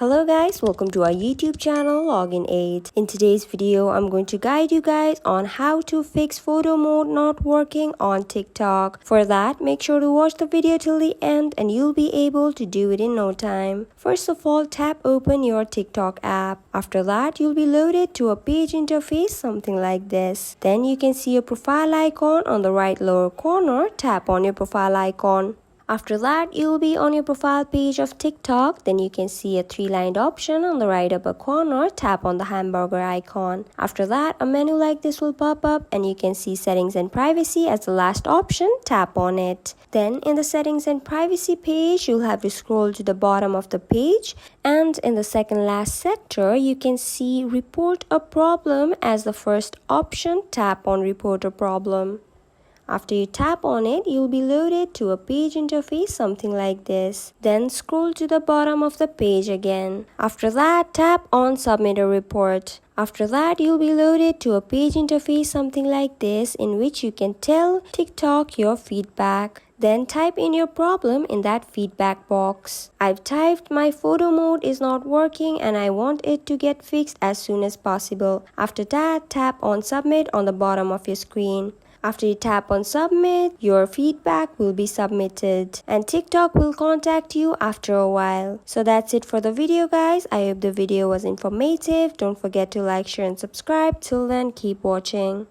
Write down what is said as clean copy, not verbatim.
Hello guys, welcome to our YouTube channel Login 8. In today's video, I'm going to guide you guys on how to fix photo mode not working on TikTok. For that, make sure to watch the video till the end and you'll be able to do it in no time. First of all, tap open your TikTok app. After that, you'll be loaded to a page interface something like this. Then you can see a profile icon on the right lower corner. Tap on your profile icon. After that, you'll be on your profile page of TikTok. Then you can see a three-lined option on the right upper corner. Tap on the hamburger icon. After that, a menu like this will pop up and you can see settings and privacy as the last option. Tap on it. Then in the settings and privacy page, you'll have to scroll to the bottom of the page. And in the second last sector, you can see report a problem as the first option. Tap on report a problem. After you tap on it, you'll be loaded to a page interface something like this. Then scroll to the bottom of the page again. After that, tap on submit a report. After that, you'll be loaded to a page interface something like this in which you can tell TikTok your feedback. Then type in your problem in that feedback box. I've typed my photo mode is not working and I want it to get fixed as soon as possible. After that, tap on submit on the bottom of your screen. After you tap on submit, your feedback will be submitted and TikTok will contact you after a while. So that's it for the video guys. I hope the video was informative. Don't forget to like, share and subscribe. Till then, keep watching.